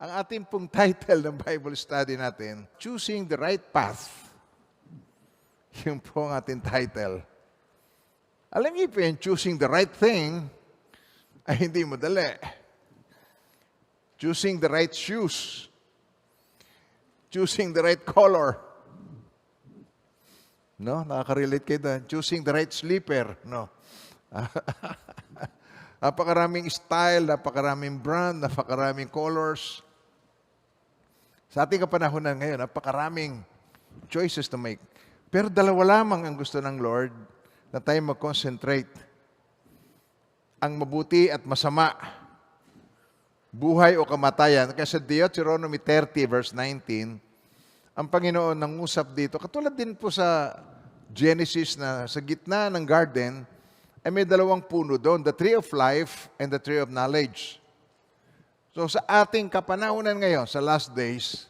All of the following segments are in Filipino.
Ang ating pong title ng Bible study natin, Choosing the Right Path. Yung po ang ating title. Alam niyo po yung choosing the right thing ay hindi madali. Choosing the right shoes. Choosing the right color. No? Nakaka-relate kayo doon. Choosing the right sleeper. No? Napakaraming style, napakaraming brand, napakaraming colors. Sa ating kapanahunan ngayon, napakaraming choices to make. Pero dalawa lamang ang gusto ng Lord na tayo mag-concentrate. Ang mabuti at masama. Buhay o kamatayan. Kasi Deuteronomy 30 verse 19, ang Panginoon nangusap dito. Katulad din po sa Genesis na sa gitna ng garden, ay may dalawang puno doon, the tree of life and the tree of knowledge. So sa ating kapanahunan ngayon, sa last days,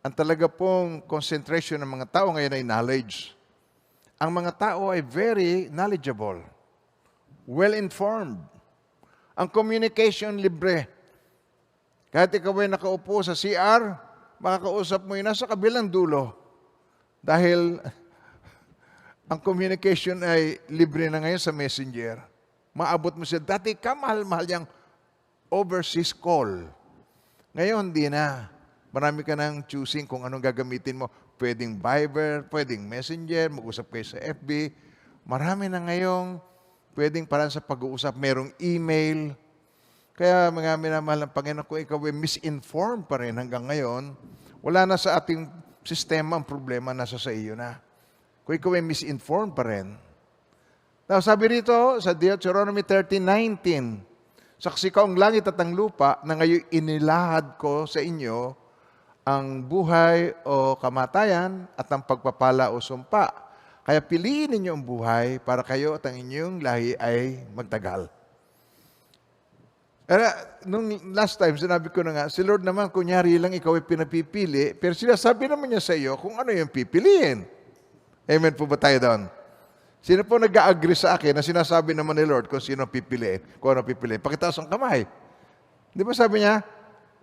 ang talaga pong concentration ng mga tao ngayon ay knowledge. Ang mga tao ay very knowledgeable, well-informed. Ang communication libre. Kahit ikaw ay nakaupo sa CR, makakausap mo yun nasa kabilang dulo. Dahil ang communication ay libre na ngayon sa messenger. Maabot mo siya. Dati kamahal-mahal yung overseas call. Ngayon, di na. Marami ka nang choosing kung anong gagamitin mo. Pwedeng Viber, pwedeng Messenger, mag-usap kayo sa FB. Marami na ngayong pwedeng parang sa pag-uusap. Merong email. Kaya mga minamahal ng Panginoon, kung ikaw ay misinformed pa rin hanggang ngayon, wala na sa ating sistema ang problema, nasa sa iyo na. Kung ikaw ay misinformed pa rin. Now, sabi rito sa Deuteronomy 30:19, saksi ko ang langit at ang lupa na ngayon inilahad ko sa inyo ang buhay o kamatayan at ang pagpapala o sumpa. Kaya piliin ninyo ang buhay para kayo at ang inyong lahi ay magtagal. Nung last time, sinabi ko na nga, si Lord naman, kunyari lang ikaw ay pinapipili, pero sinasabi naman niya sa iyo kung ano yung pipiliin. Amen po ba tayo doon? Sino po nag-agree sa akin na sinasabi naman ni Lord kung sino pipiliin, kung ano pipiliin? Pakitaas ang kamay. Di ba sabi niya,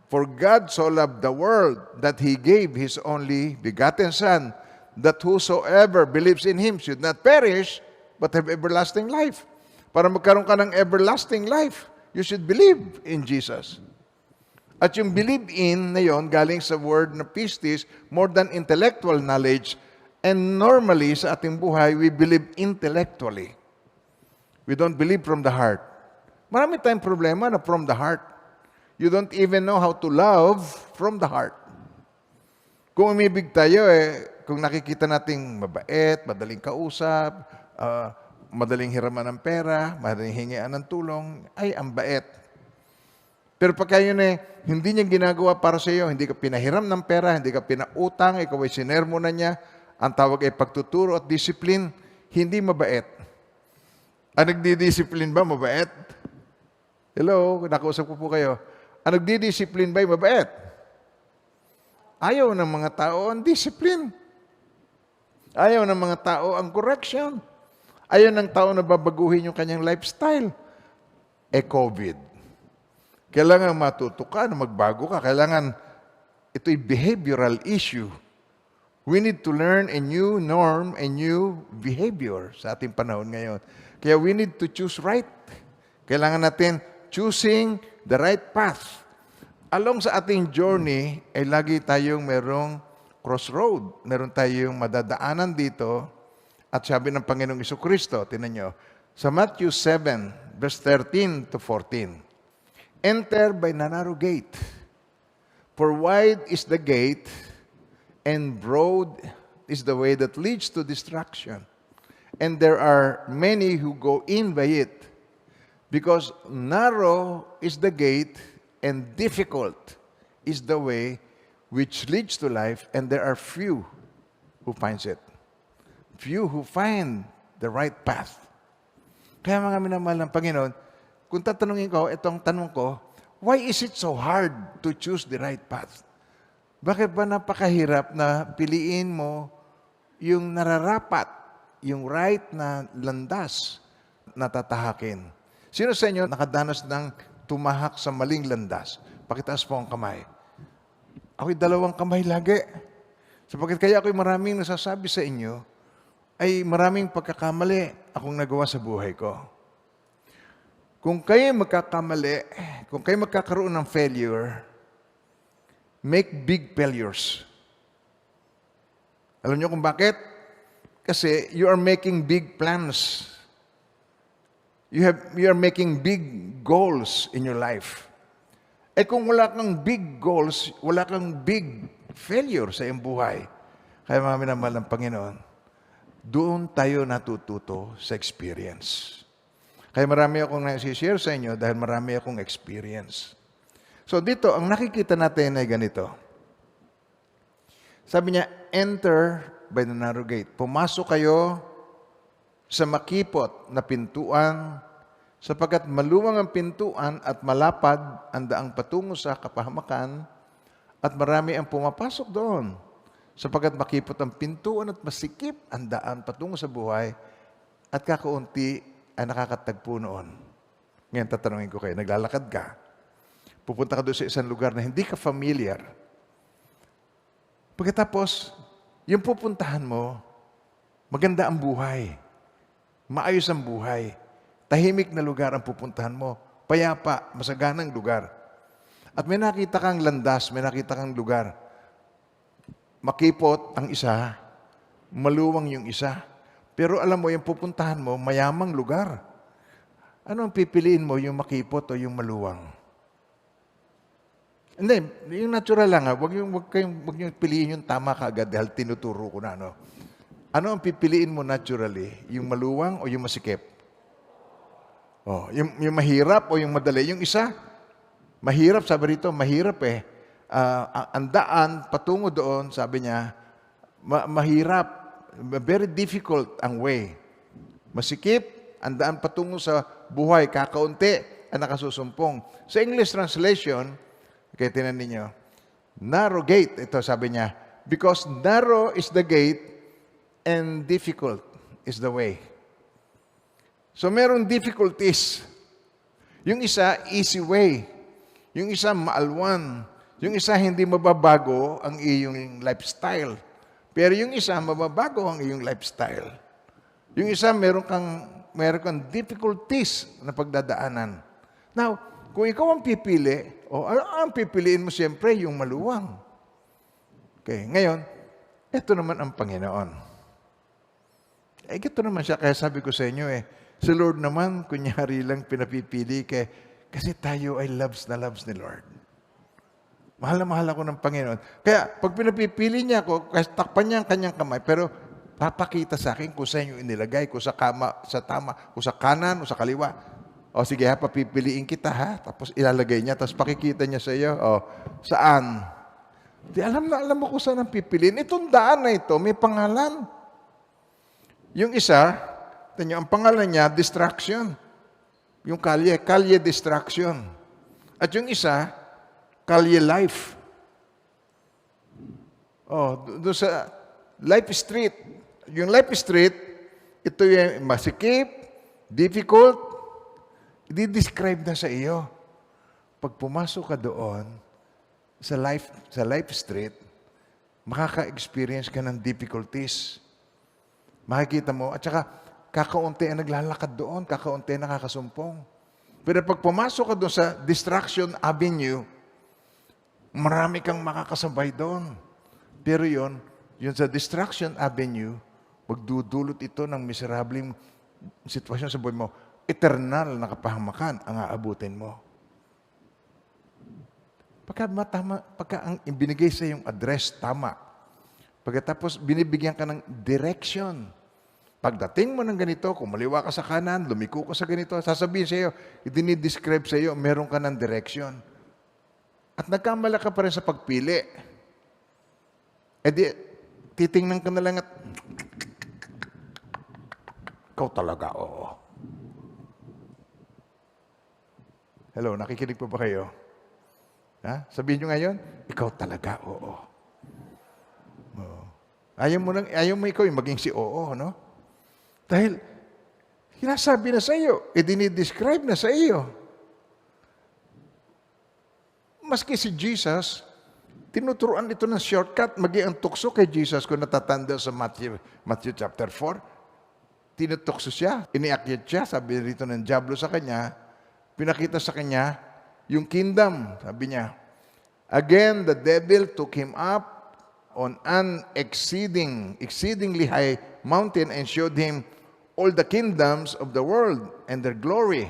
for God so loved the world that He gave His only begotten Son, that whosoever believes in Him should not perish, but have everlasting life. Para magkaroon ka ng everlasting life, you should believe in Jesus. At yung believe in na yon, galing sa word na pistis, more than intellectual knowledge. And normally, sa ating buhay, we believe intellectually. We don't believe from the heart. Marami tayong problema na from the heart. You don't even know how to love from the heart. Kung umibig tayo, kung nakikita nating mabait, madaling kausap, madaling hiraman ng pera, madaling hingian ng tulong, ay ang bait. Pero pagka yun hindi niya ginagawa para sa iyo, hindi ka pinahiram ng pera, hindi ka pinautang, ikaw ay sinermo na niya, ang tawag ay pagtuturo at discipline, hindi mabait. Ang nagdidisiplin ba, mabait? Hello, nakausap ko po kayo. Ang nagdidisiplin ba, mabait? Ayaw ng mga tao ang discipline. Ayaw ng mga tao ang correction. Ayaw ng tao na babaguhin yung kanyang lifestyle. COVID. Kailangan matuto ka na magbago ka. Kailangan, ito'y behavioral issue. We need to learn a new norm, a new behavior sa ating panahon ngayon. Kaya we need to choose right. Kailangan natin choosing the right path. Along sa ating journey, ay lagi tayong merong crossroad. Meron tayong madadaanan dito. At sabi ng Panginoong Jesucristo, tinan nyo, sa Matthew 7, verse 13 to 14, enter by the narrow gate, for wide is the gate, and broad is the way that leads to destruction. And there are many who go in by it, because narrow is the gate, and difficult is the way which leads to life, and there are few who finds it. Few who find the right path. Kaya mga minamahal ng Panginoon, kung tatanungin ko, itong tanong ko, why is it so hard to choose the right path? Bakit ba napakahirap na piliin mo yung nararapat, yung right na landas na tatahakin? Sino sa inyo nakadanas ng tumahak sa maling landas? Pakitaas po ang kamay. Ako'y dalawang kamay lagi. Sapagkat kaya ako'y maraming nasasabi sa inyo, ay maraming pagkakamali akong nagawa sa buhay ko. Kung kayo magkakamali, kung kayo magkakaroon ng failure, make big failures. Alam niyo kung bakit? Kasi you are making big plans. You are making big goals in your life. Eh kung wala kang big goals, wala kang big failure sa iyong buhay. Kaya mga minamahal ng Panginoon, doon tayo natututo sa experience. Kaya marami akong na-share sa inyo dahil marami akong experience. So dito, ang nakikita natin ay ganito. Sabi niya, enter by the narrow gate. Pumasok kayo sa makipot na pintuan, sapagkat maluwang ang pintuan at malapad ang daang patungo sa kapahamakan, at marami ang pumapasok doon, sapagkat makipot ang pintuan at masikip ang daan patungo sa buhay, at kakaunti ay nakakatagpo noon. Ngayon tatanungin ko kayo, naglalakad ka, pupunta ka doon sa isang lugar na hindi ka familiar. Pagkatapos, yung pupuntahan mo, maganda ang buhay, maayos ang buhay, tahimik na lugar ang pupuntahan mo, payapa, masaganang lugar. At may nakita kang landas, may nakita kang lugar. Makipot ang isa, maluwang yung isa. Pero alam mo, yung pupuntahan mo, mayamang lugar. Ano ang pipiliin mo, yung makipot o yung maluwang? Hindi, yung natural lang. Huwag niyong piliin yung tama kaagad dahil tinuturo ko na. No? Ano ang pipiliin mo naturally? Yung maluwang o yung masikip? Oh, yung mahirap o yung madali? Yung isa, mahirap, sabi rito, mahirap eh. Ang daan patungo doon, sabi niya, mahirap, very difficult ang way. Masikip, ang daan patungo sa buhay, kakaunti, ang nakasusumpong. Sa English translation, kaya tinan ninyo, narrow gate, ito sabi niya, because narrow is the gate and difficult is the way. So meron difficulties. Yung isa, easy way. Yung isa, maalwan. Yung isa, hindi mababago ang iyong lifestyle. Pero yung isa, mababago ang iyong lifestyle. Yung isa, meron kang difficulties na pagdadaanan. Now, kung ikaw ang pipili, ang pipiliin mo siyempre yung maluwang. Okay, ngayon, ito naman ang Panginoon. Ito naman siya, kaya sabi ko sa inyo si Lord naman, kunyari lang pinapipili kasi tayo ay loves ni Lord. Mahal na mahal ako ng Panginoon. Kaya pag pinapipili niya ako, takpan niya ang kanyang kamay, pero papakita sa akin kung saan yung inilagay, kung sa tama, kung sa kanan, o sa kaliwa. O sige ha, papipiliin kita ha. Tapos ilalagay niya, tapos pakikita niya sa iyo, saan? Di alam mo kung saan ang pipiliin. Itong daan na ito, may pangalan. Yung isa, ang pangalan niya, distraction. Yung kalye distraction. At yung isa, kalye life. Doon sa life street. Yung life street, ito yung masikip, difficult, i-describe na sa iyo. Pag pumasok ka doon, sa life street, makaka-experience ka ng difficulties. Makikita mo, at saka, kakaunti ang naglalakad doon, kakaunti ang nakakasumpong. Pero pag pumasok ka doon sa Distraction Avenue, marami kang makakasabay doon. Pero yun sa Distraction Avenue, magdudulot ito ng miserableng sitwasyon sa buhay mo. Eternal na kapahamakan ang aabutin mo. Pagka ang ibinigay sa iyong address, tama. Pagkatapos, binibigyan ka ng direction. Pagdating mo ng ganito, kung maliwa ka sa kanan, lumiko ka sa ganito, sasabihin sa iyo, dinidescribe sa iyo, meron ka ng direction. At nagkamala ka pa rin sa pagpili. Titingnan ka na lang at, ikaw talaga, oo. Hello, nakikinig po ba kayo? Ha? Sabihin nyo ngayon, ikaw talaga, oo. Ayaw mo ikaw yung maging si oo, no? Dahil, sinasabi na sa iyo, dinidescribe na sa iyo. Maski si Jesus, tinuturuan ito ng shortcut, maging ang tukso kay Jesus kung natatanda sa Matthew chapter 4. Tinutukso siya, iniakyat siya, sabi rito ng diablo sa kanya, pinakita sa kanya yung kingdom, sabi niya. Again, the devil took him up on an exceedingly high mountain and showed him all the kingdoms of the world and their glory.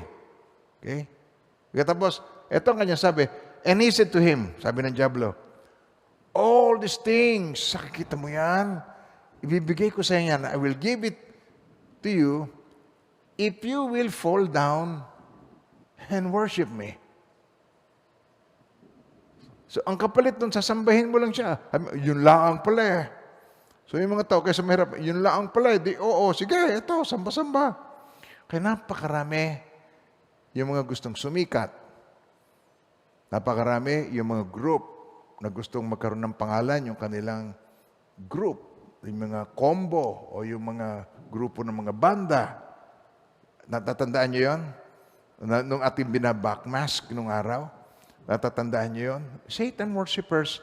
Okay? Tapos, eto ang kanya sabi, and he said to him, sabi ng diablo, all these things, sakikita mo yan, ibibigay ko sa inyo yan, I will give it to you if you will fall down and worship me. So, ang kapalit nun, sasambahin mo lang siya. Yun lang pala eh. So, yung mga tao, kaysa mahirap, yun lang pala eh. Di, oo, sige, ito, samba-samba. Kaya napakarami yung mga gustong sumikat. Napakarami yung mga group na gustong magkaroon ng pangalan, yung kanilang group, yung mga combo o yung mga grupo ng mga banda. Natatandaan nyo yun? Nung ating binabackmask nung araw, natatandaan nyo yun? Satan worshippers,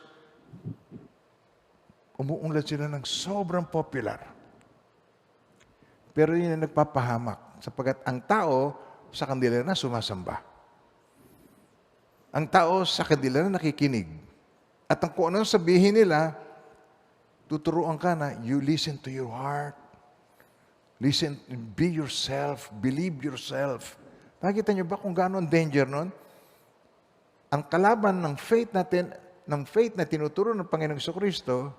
umuunlad sila ng sobrang popular. Pero yun ang nagpapahamak sapagkat ang tao sa kanila na sumasamba. Ang tao sa kanila na nakikinig. At ang kung anong sabihin nila, tuturuan ka na, you listen to your heart. Listen, be yourself, believe yourself. Nakikita nyo ba kung gaano ang danger nun? Ang kalaban ng faith natin, ng faith na tinuturo ng Panginoong Jesucristo,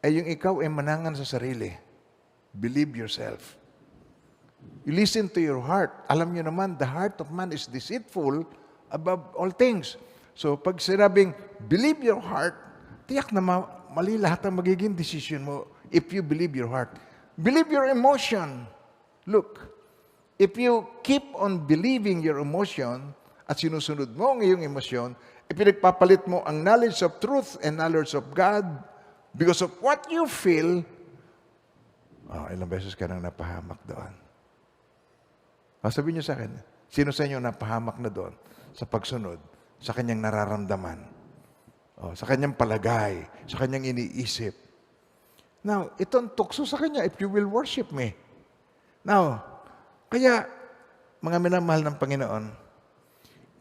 ay yung ikaw ay manangan sa sarili. Believe yourself. You listen to your heart. Alam nyo naman, the heart of man is deceitful above all things. So, pag sinabing, believe your heart, tiyak na mali lahat ang magiging decision mo if you believe your heart. Believe your emotion. Look, if you keep on believing your emotion at sinusunod mo ang iyong emosyon, ipinagpapalit mo ang knowledge of truth and knowledge of God because of what you feel, ilang beses ka nang napahamak doon. Sabihin niyo sa akin, sino sa inyo napahamak na doon sa pagsunod, sa kanyang nararamdaman, sa kanyang palagay, sa kanyang iniisip. Now, itong tukso sa kanya, if you will worship me. Now, kaya, mga minamahal ng Panginoon,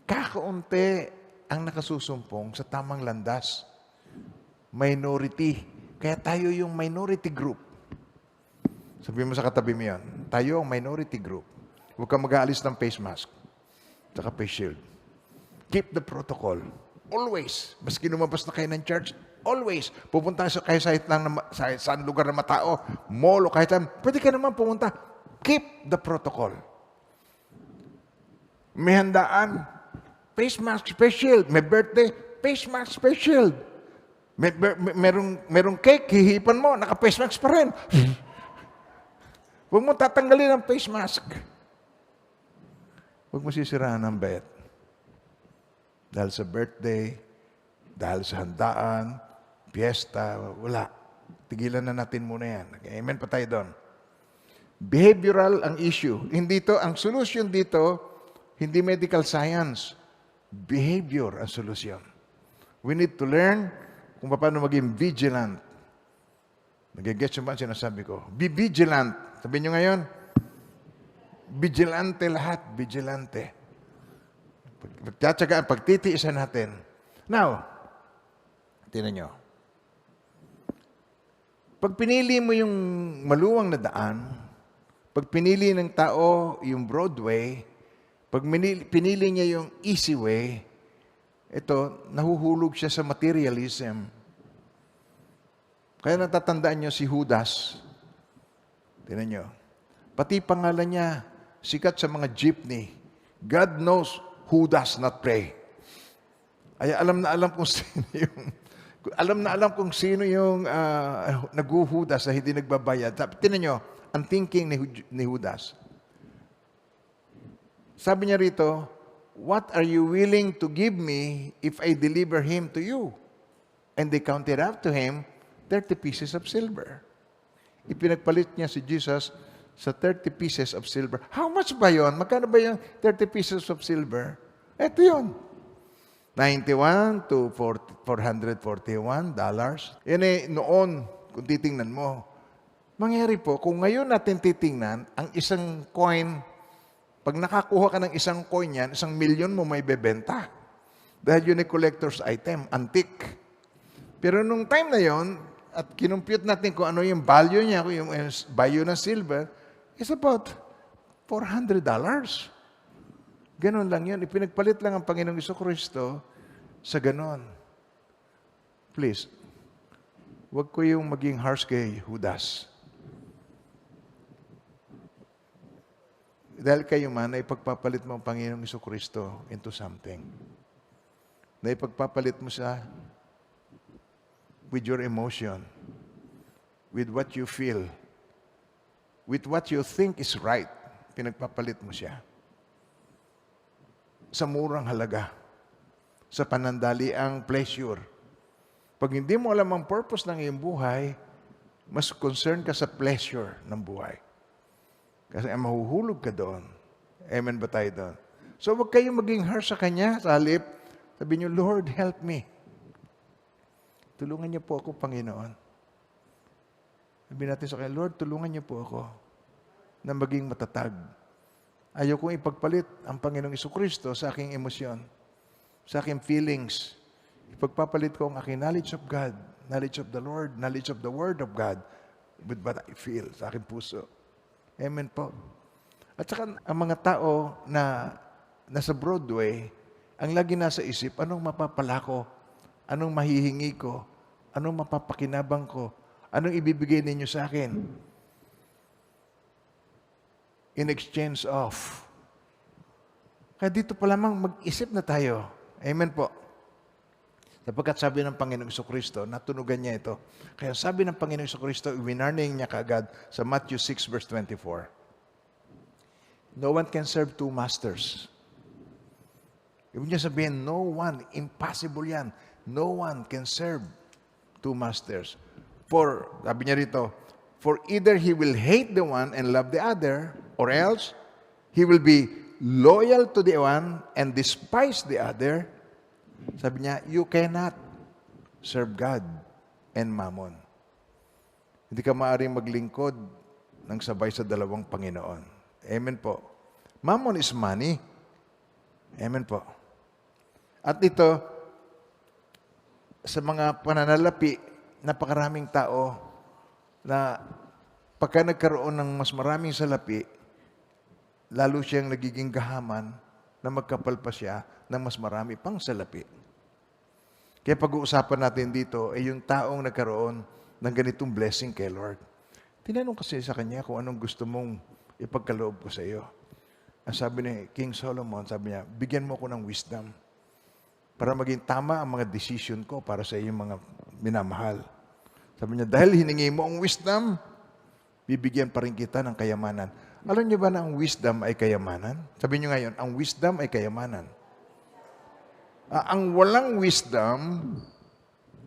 kakaunti ang nakasusumpong sa tamang landas. Minority. Kaya tayo yung minority group. Sabihin mo sa katabi mo yan, tayo ang minority group. Huwag kang mag-aalis ng face mask. Saka face shield. Keep the protocol. Always. Maski lumabas na kayo ng church, always. Pupunta kayo sa saan lugar na matao, mall o kahit saan, pwede ka naman pumunta. Keep the protocol. May handaan, face mask, face shield. May birthday, face mask, face shield. Merong cake, hihipan mo, naka-face mask pa rin. Huwag mo tatanggalin ang face mask. Huwag mo sisiraan ang bet. Dahil sa birthday, dahil sa handaan, piyesta, wala. Tigilan na natin muna yan. Okay, amen pa tayo doon. Behavioral ang issue. Hindi to, ang solution dito, hindi medical science. Behavior ang solution. We need to learn kung paano maging vigilant. Nag-gets yung ba ang sinasabi ko? Be vigilant. Sabihin nyo ngayon, vigilante lahat, vigilante. Pagtsatsagaan, pagtitiisan natin. Now, tinan nyo. Pag pinili mo yung maluwang na daan, pag pinili ng tao yung Broadway, pag pinili niya yung easy way, ito, nahuhulog siya sa materialism. Kaya natatandaan nyo si Judas. Tinan nyo. Pati pangalan niya, sikat sa mga jeepney. God knows who does not pray. Ay alam na alam kung sino yung naghuhudas na hindi nagbabayad. Tinan nyo, ang thinking ni Judas. Sabi niya rito, what are you willing to give me if I deliver him to you? And they counted out to him 30 pieces of silver. Ipinagpalit niya si Jesus sa 30 pieces of silver. How much ba yon? Magkano ba yung 30 pieces of silver? Ito yun. $91 to $441. Yan noon, kung titingnan mo. Mangyari po, kung ngayon natin titingnan, ang isang coin, pag nakakuha ka ng isang coin yan, 1,000,000 mo may bebenta. Dahil yun ay collector's item, antique. Pero nung time na yon, at kinumpute natin kung ano yung value niya, kung yung value ng silver, is about $400. Ganon lang yun. Ipinagpalit lang ang Panginoong Jesucristo sa ganon. Please, huwag ko yung maging harsh kay Judas. Dahil kayo man, na ipagpapalit mo ang Panginoong Jesucristo into something. Na ipagpapalit mo siya with your emotion, with what you feel, with what you think is right. Pinagpapalit mo siya. Sa murang halaga, sa panandaliang pleasure. Pag hindi mo alam ang purpose ng iyong buhay, mas concerned ka sa pleasure ng buhay. Kasi mahuhulog ka doon. Amen ba tayo doon? So huwag kayong maging harsh sa Kanya. Sa halip, sabi niyo, Lord, help me. Tulungan niyo po ako, Panginoon. Sabi natin sa Kanya, Lord, tulungan niyo po ako na maging matatag. Ayaw kong ipagpalit ang Panginoong Jesucristo sa aking emosyon, sa aking feelings. Ipagpapalit ko ang aking knowledge of God, knowledge of the Lord, knowledge of the Word of God with what I feel sa aking puso. Amen po. At saka ang mga tao na nasa Broadway, ang lagi nasa isip, anong mapapala ko? Anong mahihingi ko? Anong mapapakinabang ko? Anong ibibigay ninyo sa akin? In exchange of. Kaya dito pa lamang mag-isip na tayo. Amen po. Sapagkat sabi ng Panginoong Jesucristo, natunugan niya ito. Kaya sabi ng Panginoong Jesucristo, winarning niya kaagad sa Matthew 6 verse 24. No one can serve two masters. Ibig niya sabihin, no one, impossible yan. No one can serve two masters. For, sabi niya rito, for either he will hate the one and love the other, or else he will be loyal to the one and despise the other. Sabi niya, you cannot serve God and mammon. Hindi ka maaaring maglingkod ng sabay sa dalawang Panginoon. Amen po. Mammon is money. Amen po. At ito, sa mga pananalapi, napakaraming tao na pagka nagkaroon ng mas maraming salapi, lalo siyang nagiging gahaman na magkapal pa siya ng mas marami pang salapi. Kaya pag-uusapan natin dito ay yung taong nagkaroon ng ganitong blessing kay Lord. Tinanong kasi sa kanya kung anong gusto mong ipagkaloob ko sa iyo. Ang sabi ni King Solomon, sabi niya, bigyan mo ko ng wisdom para maging tama ang mga decision ko para sa iyong mga minamahal. Sabi niya, dahil hiningi mo ang wisdom, bibigyan pa rin kita ng kayamanan. Alam niyo ba na ang wisdom ay kayamanan? Sabi niyo ngayon, ang wisdom ay kayamanan. Ang walang wisdom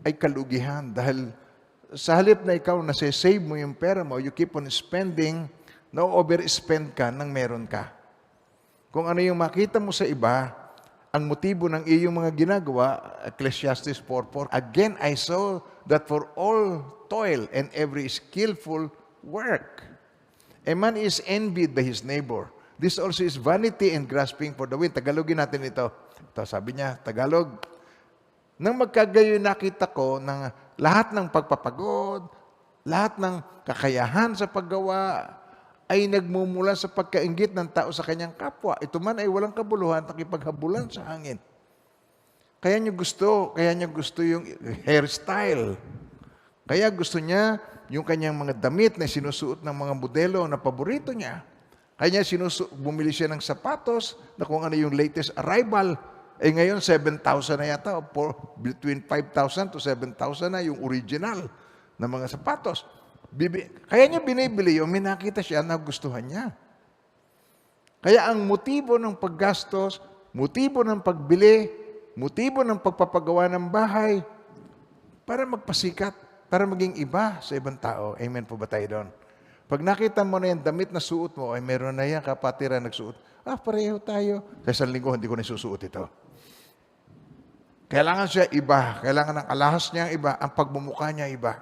ay kalugihan dahil sa halip na ikaw nasa-save mo yung pera mo, you keep on spending, na-overspend ka nang meron ka. Kung ano yung makita mo sa iba, ang motibo ng iyong mga ginagawa, Ecclesiastes 4:4, again, I saw that for all toil and every skillful work, a man is envied by his neighbor. This also is vanity and grasping for the wind. Tagalogin natin ito. Ito, sabi niya, Tagalog. Nang magkagayon nakita ko ng lahat ng pagpapagod, lahat ng kakayahan sa paggawa, ay nagmumula sa pagkainggit ng tao sa kanyang kapwa. Ito man ay walang kabuluhan, takipaghabulan sa hangin. Kaya niya gusto yung hairstyle. Kaya gusto niya yung kanyang mga damit na sinusuot ng mga modelo na paborito niya. Kaya bumili siya ng sapatos na kung ano yung latest arrival. Eh ngayon, 7,000 na yata. Between 5,000 to 7,000 na yung original na mga sapatos. Kaya niya binibili yung may nakita siya na gustuhan niya. Kaya ang motibo ng paggastos, motibo ng pagbili, motibo ng pagpapagawa ng bahay, para magpasikat, para maging iba sa ibang tao. Amen po ba tayo doon? Pag nakita mo na yung damit na suot mo, ay meron na yan, kapatira nagsuot. Pareho tayo. Sa isang linggo, hindi ko nasusuot ito. Kailangan siya iba. Kailangan ang alahas niya iba. Ang pagmumukha niya iba.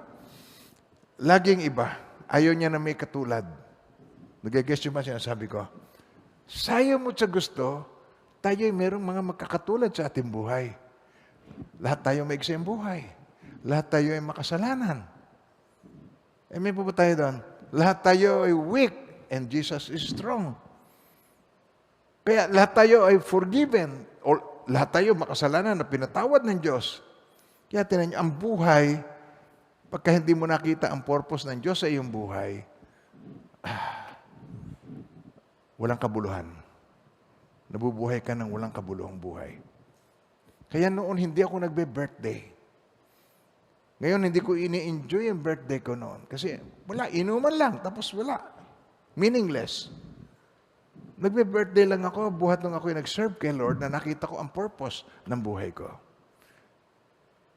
Laging iba. Ayaw niya na may katulad. Nag-guess yung ba sinasabi ko? Sayo mo sa gusto, tayo'y merong mga magkakatulad sa ating buhay. Lahat tayo may iksayang buhay. Lahat tayo ay makasalanan. May po ba tayo doon? Lahat tayo ay weak and Jesus is strong. Kaya lahat tayo ay forgiven. O lahat tayo makasalanan na pinatawad ng Diyos. Kaya tinan niyo, ang buhay, pagka hindi mo nakita ang purpose ng Diyos sa iyong buhay, walang kabuluhan. Nabubuhay ka ng walang kabuluhang buhay. Kaya noon hindi ako nagbe-birthday. Ngayon hindi ko ini-enjoy yung birthday ko noon. Kasi wala, inuman lang, tapos wala. Meaningless. Nagbe-birthday lang ako, buhat nung ako nag-serve kay Lord na nakita ko ang purpose ng buhay ko.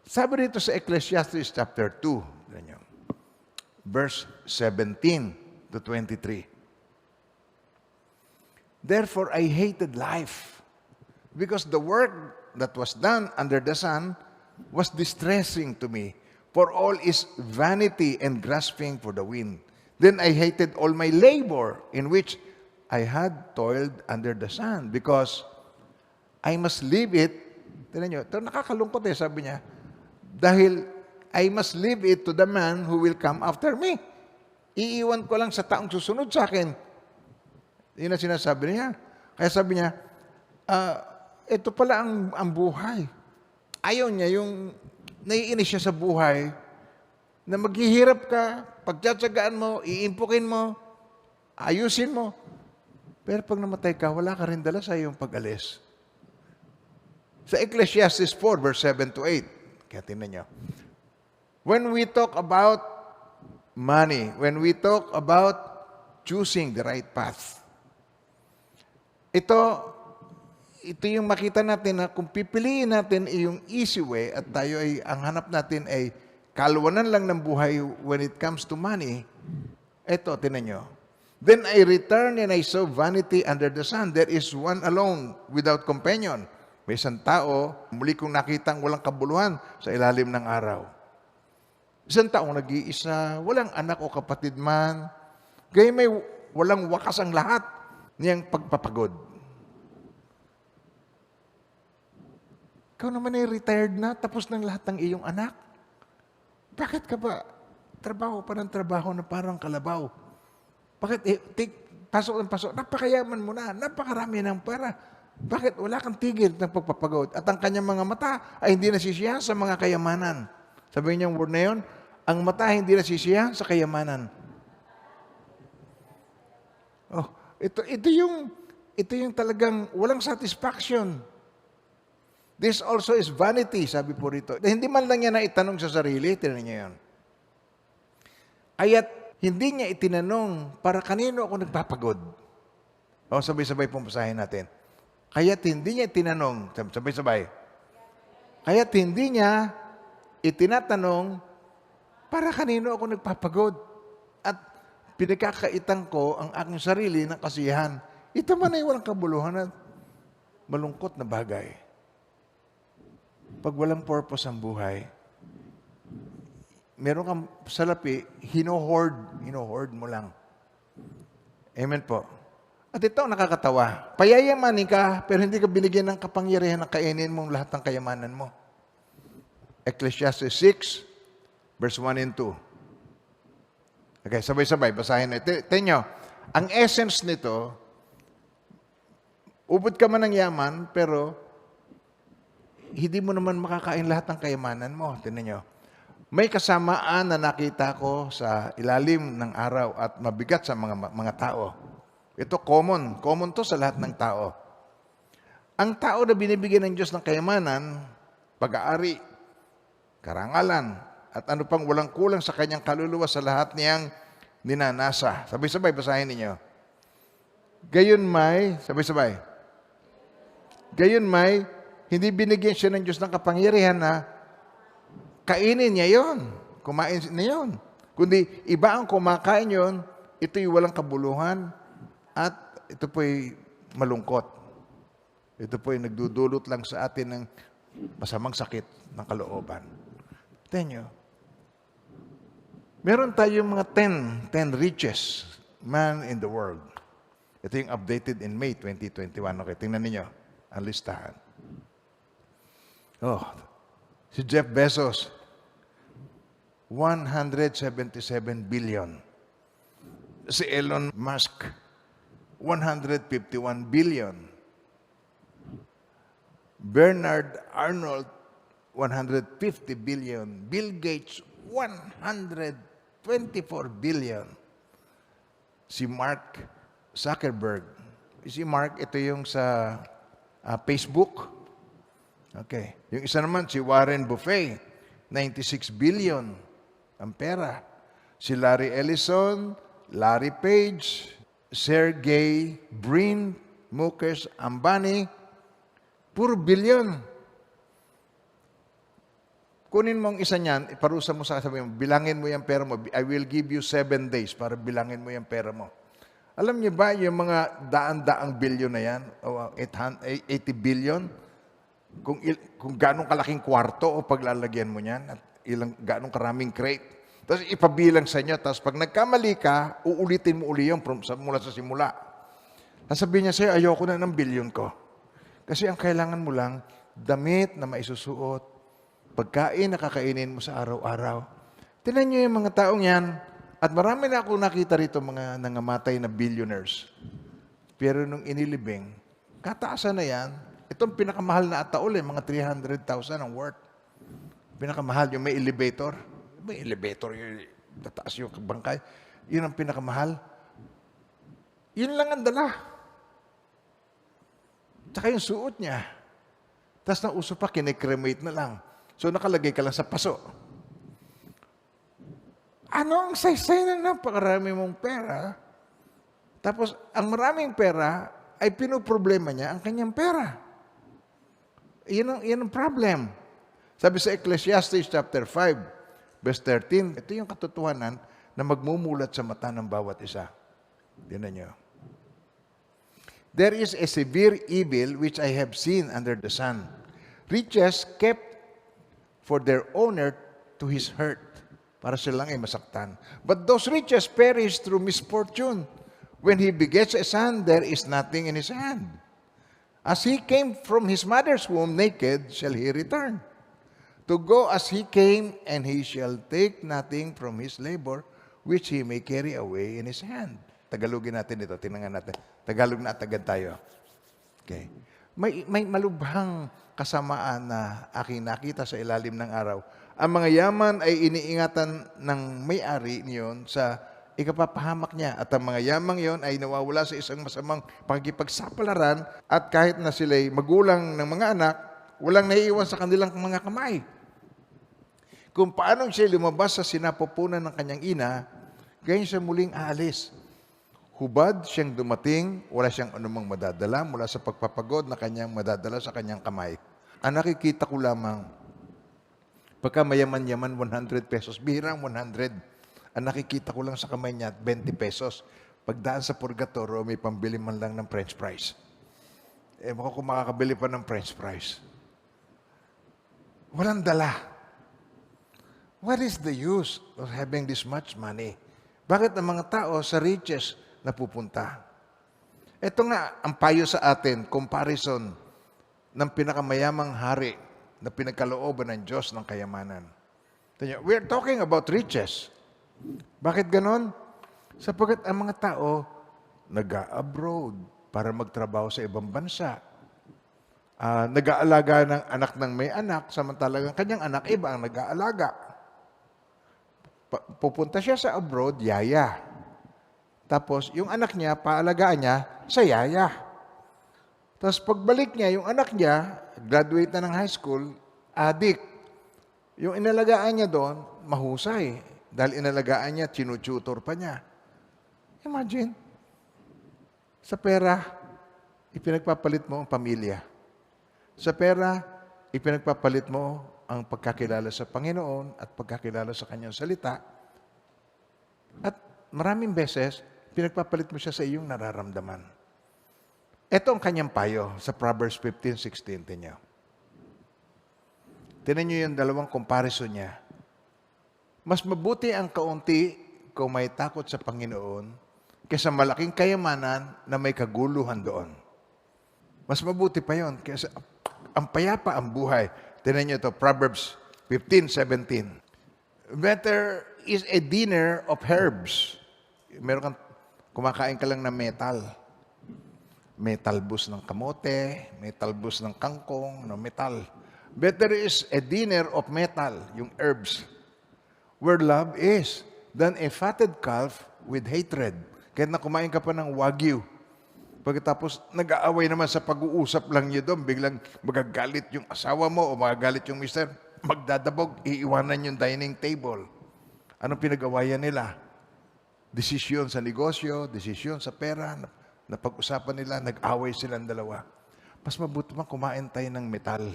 Sabi dito sa Ecclesiastes chapter 2, verse 17 to 23. Therefore I hated life, because the work that was done under the sun was distressing to me, for all is vanity and grasping for the wind. Then I hated all my labor in which I had toiled under the sun, because I must leave it. Tignan nyo, ito nakakalungkot sabi niya, dahil I must leave it to the man who will come after me. Iiwan ko lang sa taong susunod sa akin. Yun ang sinasabi niya. Kaya sabi niya, ito pala ang buhay. Ayaw niya yung naiinis siya sa buhay na maghihirap ka, pagtsatsagaan mo, iimpukin mo, ayusin mo. Pero pag namatay ka, wala ka rin dala sa iyong pag-alis. Sa Ecclesiastes 4, verse 7 to 8, kaya tingnan niyo. When we talk about money, when we talk about choosing the right path, ito yung makita natin na kung pipiliin natin yung easy way at tayo ay, ang hanap natin ay kalwanan lang ng buhay when it comes to money, ito, tinan nyo. Then I returned and I saw vanity under the sun. There is one alone without companion. May isang tao, muli kong nakitang walang kabuluhan sa ilalim ng araw. Isang taong nag-iisa, walang anak o kapatid man. Gaya may walang wakas ang lahat niyang pagpapagod. Ikaw naman ay retired na, tapos ng lahat ng iyong anak. Bakit ka ba trabaho pa ng trabaho na parang kalabaw? Bakit pasok ng pasok? Napakayaman mo na, napakarami ng pera. Bakit wala kang tigil ng pagpapagod? At ang kanyang mga mata ay hindi nasisiyahan sa mga kayamanan. Sabihin niyo yung word na yun, ang mata ay hindi nasisiyahan sa kayamanan. Oh, ito yung talagang walang satisfaction. This also is vanity, sabi po rito. Hindi man lang niya na itanong sa sarili, tinan niya yun. Kaya't hindi niya itinanong para kanino ako nagpapagod. O, sabay-sabay pong basahin natin. Kaya't hindi niya itinanong, sabay-sabay. Kaya't hindi niya itinatanong para kanino ako nagpapagod. At pinagkakaitan ko ang aking sarili ng kasiyahan. Ito man ay walang kabuluhan at malungkot na bagay. Pag walang purpose ang buhay, meron kang salapi, hino-hoard mo lang. Amen po. At ito ang nakakatawa. Payayamanin ka, pero hindi ka binigyan ng kapangyarihan na kainin mong lahat ng kayamanan mo. Ecclesiastes 6, verse 1 and 2. Okay, sabay-sabay, basahin na. Tingnan nyo, ang essence nito, ubod ka man ng yaman, pero hindi mo naman makakain lahat ng kayamanan mo. Tingnan nyo. May kasamaan na nakita ko sa ilalim ng araw at mabigat sa mga tao. Ito common. Common to sa lahat ng tao. Ang tao na binibigyan ng Diyos ng kayamanan, pag-aari, karangalan, at ano pang walang kulang sa kanyang kaluluwa sa lahat niyang ninanasa. Sabay-sabay, basahin ninyo. Gayon may, sabay-sabay. Gayon may, hindi binigyan siya ng Diyos ng kapangyarihan na kainin niya yon, kumain niya yon. Kundi iba ang kumakain yon, ito'y walang kabuluhan at ito po'y malungkot. Ito po'y nagdudulot lang sa atin ng Masamang sakit ng kalooban. Tingnan nyo. Meron tayong mga 10 richest man in the world. Ito yung updated in May 2021. Okay, tingnan niyo ang listahan. Oh, si Jeff Bezos, 177 billion. Si Elon Musk, 151 billion. Bernard Arnold, 150 billion. Bill Gates, 124 billion. Si Mark Zuckerberg. Si Mark, ito yung sa Facebook. Okay. Yung isa naman, si Warren Buffett, 96 billion ang pera. Si Larry Ellison, Larry Page, Sergey Brin, Mukesh Ambani, puro billion. Kunin mo ang isa niyan, iparusa mo sa sabi mo, bilangin mo yung pera mo. I will give you 7 days para bilangin mo yung pera mo. Alam niyo ba yung mga daan-daang bilyon na yan, o 80 billion, kung gaano kalaking kwarto o paglalagyan mo niyan, at gaano karaming crate. Tapos ipabilang sa inyo, tapos pag nagkamali ka, uulitin mo uli yun mula sa simula. Sasabihin niya sa'yo, ayoko na ng bilyon ko. Kasi ang kailangan mo lang, damit na maisusuot, pagkain na kakainin mo sa araw-araw. Tingnan niyo yung mga taong yan, at marami na ako nakita rito mga nangamatay na billionaires. Pero nung inilibing, kataasan na yan, itong pinakamahal na ataol, mga 300,000 ang worth. Pinakamahal, yung may elevator. May elevator, yung tataas yung bangkay. Yun ang pinakamahal. Yun lang ang dala. Tsaka yung suot niya. Tapos na uso pa, kinikremate na lang. So nakalagay ka lang sa paso. Ano ang saysay na napakarami mong pera? Tapos ang maraming pera ay pinoproblema niya ang kanyang pera. Yan ang problem. Sabi sa Ecclesiastes chapter 5, verse 13, ito yung katotohanan na magmumulat sa mata ng bawat isa. Tingnan niyo. There is a severe evil which I have seen under the sun. Riches kept for their owner to his hurt, para silang ay masaktan. But those riches perish through misfortune. When he begets a son, there is nothing in his hand. As he came from his mother's womb naked, shall he return. To go as he came, and he shall take nothing from his labor, which he may carry away in his hand. Tagalogin natin ito. Tingnan natin. Tagalog na at agad tayo. Okay. May malubhang kasamaan na aking nakita sa ilalim ng araw. Ang mga yaman ay iniingatan ng may-ari niyon sa ikapapahamak niya. At ang mga yamang yon ay nawawala sa isang masamang pakikipagsapalaran, at kahit na sila'y magulang ng mga anak, walang naiiwan sa kanilang mga kamay. Kung paano siya lumabas sa sinapupunan ng kanyang ina, gayon siya muling aalis. Hubad siyang dumating, wala siyang anumang madadala mula sa pagpapagod na kanyang madadala sa kanyang kamay. Ang nakikita ko lamang, pagka mayaman-yaman 100 pesos, bihirang 100. Ang nakikita ko lang sa kamay niya, 20 pesos. Pagdaan sa purgatorio, may pambili man lang ng french fries. Baka kung makakabili pa ng french fries. Walang dala. What is the use of having this much money? Bakit ang mga tao sa riches napupunta? Ito nga, ang payo sa atin, comparison ng pinakamayamang hari na pinagkalooban ng Diyos ng kayamanan. We're talking about riches. Bakit ganon? Sapagkat ang mga tao nag-abroad para magtrabaho sa ibang bansa. Nag-aalaga ng anak ng may anak, samantalang kanyang anak, iba ang nag-aalaga. Pupunta siya sa abroad, yaya. Tapos, yung anak niya, paalagaan niya sa yaya. Tapos, pagbalik niya, yung anak niya, graduate na ng high school, adik. Yung inalagaan niya doon, mahusay. Dahil inalagaan niya, tinututor pa niya. Imagine, sa pera, ipinagpapalit mo ang pamilya. Sa pera, ipinagpapalit mo ang pagkakilala sa Panginoon at pagkakilala sa Kanyang salita. At maraming beses, pinagpapalit mo siya sa iyong nararamdaman. Ito ang kanyang payo sa Proverbs 15:16 niya. Tinan niyo yung dalawang comparison niya. Mas mabuti ang kaunti kung may takot sa Panginoon kaysa malaking kayamanan na may kaguluhan doon. Mas mabuti pa yon kaysa ang payapa ang buhay. Tinan niyo ito, Proverbs 15:17. Better is a dinner of herbs. Meron kang, kumakain ka lang ng metal. May talbos ng kamote, may talbos ng kangkong, no, metal. Better is a dinner of metal, yung herbs, where love is, than a fatted calf with hatred. Kahit na kumain ka pa ng wagyu, pagkatapos nag-aaway naman sa pag-uusap lang niyo doon, biglang magagalit yung asawa mo o magagalit yung mister, magdadabog, iiwanan yung dining table. Anong pinag-awayan nila? Desisyon sa negosyo, desisyon sa pera, na pag-usapan nila, nag-away silang dalawa. Mas mabuti man kumain tayo ng metal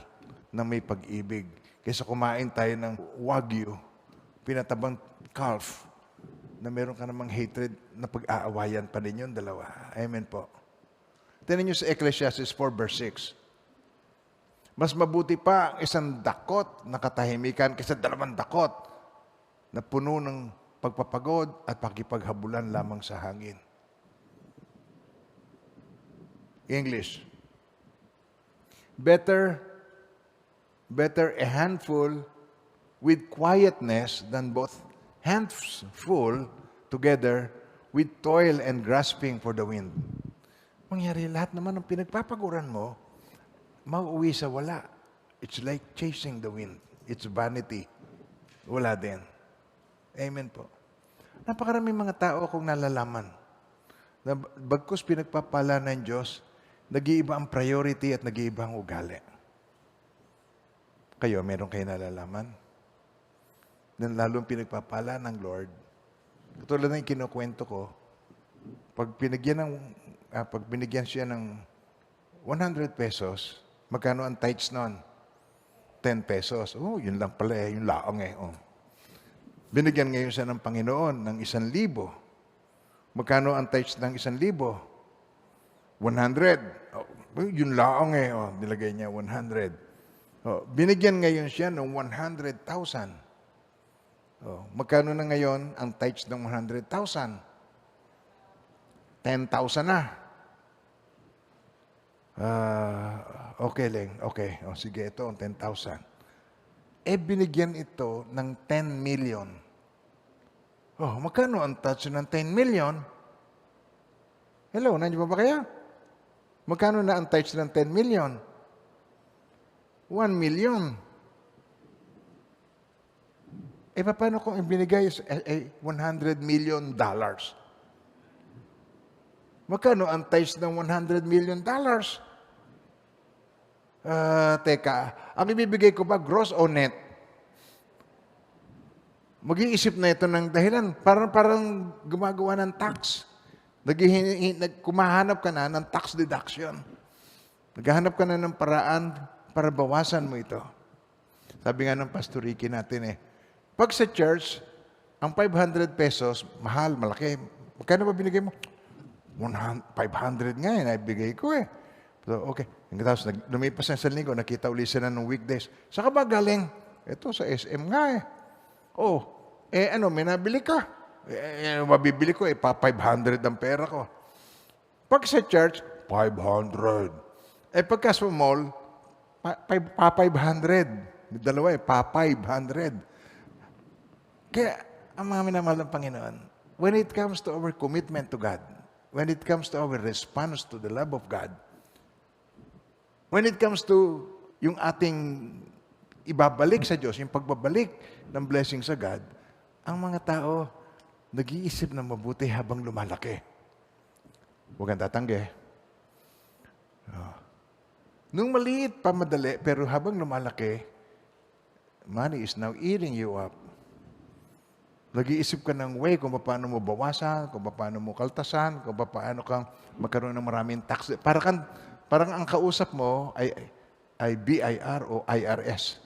na may pag-ibig kaysa kumain tayo ng wagyu, pinatabang calf, na meron ka namang hatred na pag-aawayan pa din yung dalawa. Amen po. Tingnan niyo sa Ecclesiastes 4:6. Mas mabuti pa ang isang dakot na katahimikan kaysa dalawang dakot na puno ng pagpapagod at pakipaghabulan lamang sa hangin. English. Better a handful with quietness than both hands full together with toil and grasping for the wind. Mangyari lahat naman ng pinagpapaguran mo, mauwi sa wala. It's like chasing the wind. It's vanity. Wala din. Amen po. Napakaraming mga tao akong nalalaman na bagkus pinagpapala ng Diyos, nag-iiba ang priority at nag-iiba ang ugali. Kayo, meron kayo nalalaman? Na lalong pinagpapala ng Lord. Katulad ng kinukwento ko, pag binigyan siya ng 100 pesos, magkano ang tithes nun? 10 pesos. Oh, yun lang pala yung laong Oh. Binigyan ngayon siya ng Panginoon ng 1,000. Magkano ang tithes ng 1,000? 100. Oh, yun laong Oh, nilagay niya 100. Oh, binigyan ngayon siya ng 100,000. Oh, magkano na ngayon ang tithes ng 100,000? 10,000 na. Okay lang. Okay. O, sige, ito ang 10,000. Binigyan ito ng 10 million. Oh, magkano ang touch ng 10 million? Hello, nandiyo ba kaya? Magkano na ang touch ng 10 million? 1 million. Paano kung ibinigay $100 million? Magkano ang touch ng $100 million? Teka, ang ibibigay ko ba gross o net? Mag-iisip na ito ng dahilan. Parang gumagawa ng tax. Kumahanap ka na ng tax deduction. Naghahanap ka na ng paraan para bawasan mo ito. Sabi nga ng Pastor Ricky natin pag sa church, ang 500 pesos, mahal, malaki. Magkano ba binigay mo? 500 nga naibigay ko So, okay. Tapos, lumipas na sa linggo, nakita ulit sila ng weekdays. Saka ba galing? Ito, sa SM nga Oh, may nabili ka? Mabibili ko, pa 500 ang pera ko. Pag sa church, 500. Pagka sa mall, pa 500. Dalawa pa 500. Kaya, ang mga minamahal ng Panginoon, when it comes to our commitment to God, when it comes to our response to the love of God, when it comes to yung ating ibabalik sa Diyos, yung pagbabalik ng blessing sa God, ang mga tao nag-iisip na mabuti habang lumalaki. Huwag kang tatanggi. Nung maliit pa madali, pero habang lumalaki, money is now eating you up. Nag-iisip ka ng way kung paano mo bawasan, kung paano mo kaltasan, kung paano kang magkaroon ng maraming tax. Parang ang kausap mo ay BIR o IRS.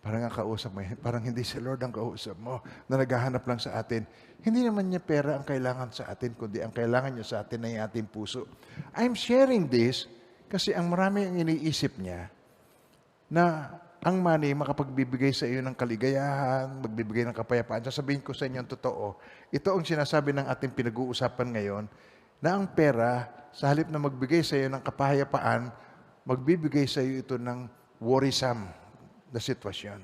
Parang ang kausap mo, parang hindi si Lord ang kausap mo na naghahanap lang sa atin. Hindi naman niya pera ang kailangan sa atin, kundi ang kailangan niya sa atin ay ating puso. I'm sharing this kasi ang marami ang iniisip niya na Ang money, makapagbibigay sa iyo ng kaligayahan, magbibigay ng kapayapaan. Sasabihin ko sa inyo ang totoo. Ito ang sinasabi ng ating pinag-uusapan ngayon, na ang pera, sa halip na magbigay sa iyo ng kapayapaan, magbibigay sa iyo ito ng worrisome na sitwasyon.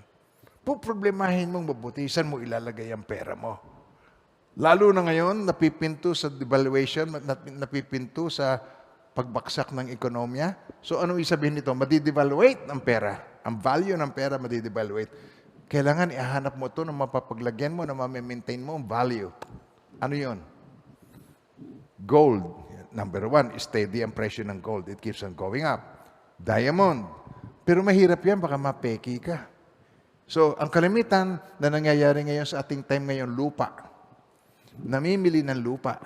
Problemahin mong mabuti, saan mo ilalagay ang pera mo? Lalo na ngayon, napipinto sa devaluation, napipinto sa pagbaksak ng ekonomiya. So ano isabihin nito? Madidevaluate ang pera. Ang value ng pera madidevaluate. Kailangan ihanap mo ito na mapapaglagyan mo, na mamimaintain mo ang value. Ano yun? Gold. Number one, steady ang presyo ng gold. It keeps on going up. Diamond. Pero mahirap yan, baka mapeki ka. So, ang kalimitan na nangyayari ngayon sa ating time ngayon, lupa. Namimili ng lupa.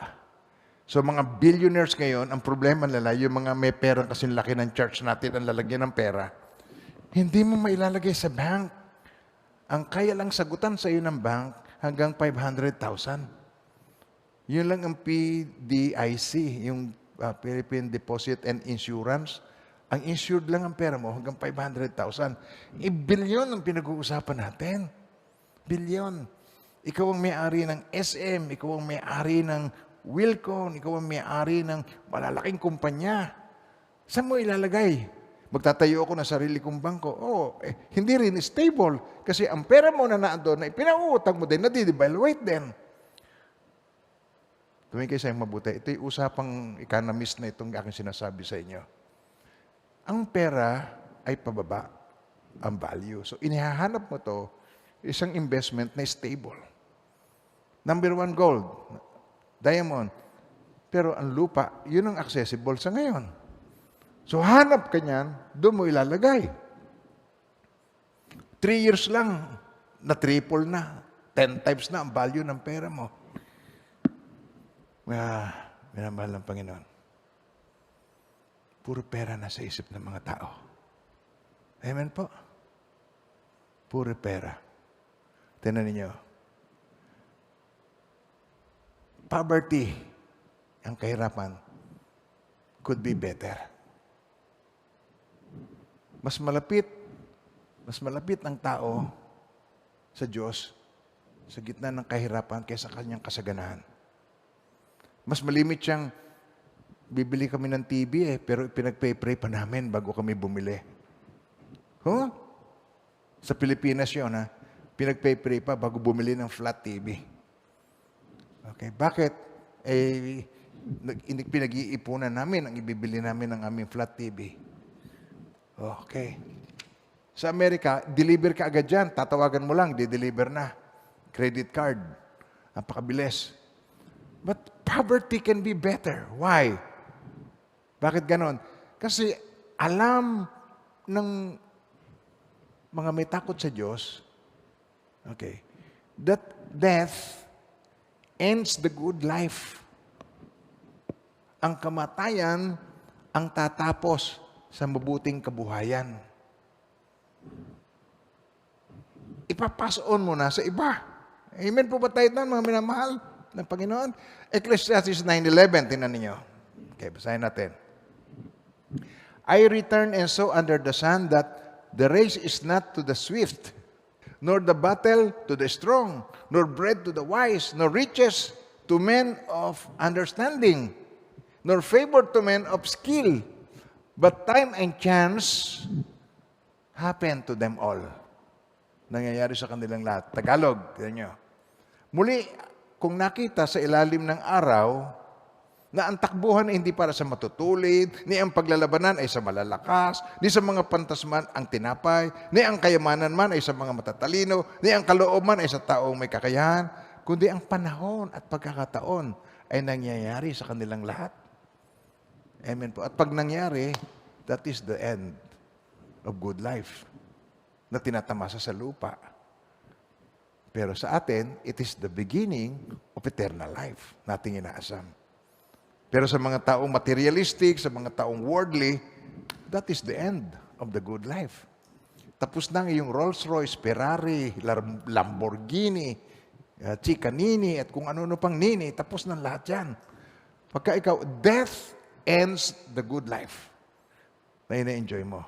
So, mga billionaires ngayon, ang problema nila, yung mga may perang kasing laki ng church natin ang lalagyan ng pera, hindi mo mailalagay sa bank. Ang kaya lang sagutan sa iyo ng bank hanggang 500,000. Yun lang ang PDIC, yung Philippine Deposit and Insurance. Ang insured lang ang pera mo hanggang 500,000. Bilyon ang pinag-uusapan natin. Bilyon. Ikaw ang may-ari ng SM, ikaw ang may-ari ng Wilcon, ikaw ang may-ari ng malalaking kumpanya. Saan mo ilalagay? Magtatayo ako ng sarili kong bangko. Hindi rin stable. Kasi ang pera mo na naandun, na ipinauutang mo din, nadidevaluate din. Tumingin kayo sa'yo mabuti. Ito yung usapang economist na itong aking sinasabi sa inyo. Ang pera ay pababa ang value. So, inihahanap mo to isang investment na stable. Number one, gold. Diamond. Pero ang lupa, yun ang accessible sa ngayon. So, hanap ka niyan, doon mo ilalagay. 3 years lang, na-triple na. 10 times na ang value ng pera mo. Minamahal ng Panginoon. Puro pera na sa isip ng mga tao. Amen po? Puro pera. Tingnan ninyo. Poverty, ang kahirapan, could be better. Mas malapit ang tao sa Diyos sa gitna ng kahirapan kaysa kanyang kasaganahan. Mas malimit siyang, bibili kami ng TV pero pinag-pray pa namin bago kami bumili. Sa Pilipinas yun, pinag-pray pa bago bumili ng flat TV. Okay, bakit? Pinag-iipunan namin ang ibibili namin ng aming flat TV. Okay. Sa Amerika, deliver ka agad dyan. Tatawagan mo lang, di-deliver na. Credit card. Napakabilis. But poverty can be better. Why? Bakit ganon? Kasi alam ng mga may takot sa Diyos, okay, that death ends the good life. Ang kamatayan ang tatapos sa mabuting kabuhayan. Ipapass on mo na sa iba. Amen po ba tayo doon, mga minamahal ng Panginoon? Ecclesiastes 9:11, tingnan ninyo. Okay, basahin natin. I return and saw under the sun that the race is not to the swift, nor the battle to the strong, nor bread to the wise, nor riches to men of understanding, nor favor to men of skill, but time and chance happen to them all. Nangyayari sa kanilang lahat. Tagalog, tignan nyo. Muli, kung nakita sa ilalim ng araw, na ang takbuhan ay hindi para sa matutulid, ni ang paglalabanan ay sa malalakas, ni sa mga pantasman ang tinapay, ni ang kayamanan man ay sa mga matatalino, ni ang kaloob man ay sa taong may kakayahan, kundi ang panahon at pagkakataon ay nangyayari sa kanilang lahat. Amen po. At pag nangyari, that is the end of good life na tinatamasa sa lupa. Pero sa atin, it is the beginning of eternal life nating inaasam. Pero sa mga taong materialistic, sa mga taong worldly, that is the end of the good life. Tapos na yung Rolls-Royce, Ferrari, Lamborghini, Chicanini, at kung ano-ano pang nini, tapos na lahat yan. Pagka ikaw, death ends the good life na ina-enjoy mo.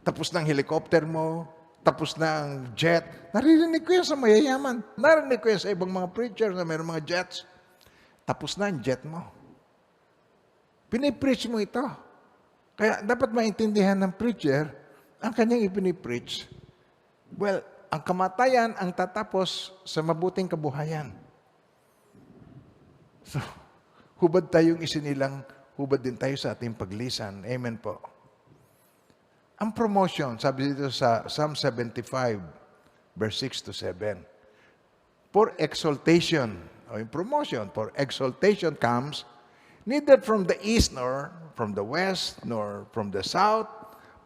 Tapos ng helicopter mo, tapos na ang jet. Naririnig ko yan sa mayayaman. Narinig ko yan sa ibang mga preachers na mayroong mga jets. Tapos na ang jet mo. Pinipreach mo ito. Kaya dapat maintindihan ng preacher ang kanyang ipinipreach. Well, ang kamatayan ang tatapos sa mabuting kabuhayan. So, hubad tayong isinilang, hubad din tayo sa ating paglisan. Amen po. Ang promotion, sabi dito sa Psalm 75, verse 6 to 7. For exaltation, o yung promotion, for exaltation comes neither from the east, nor from the west, nor from the south,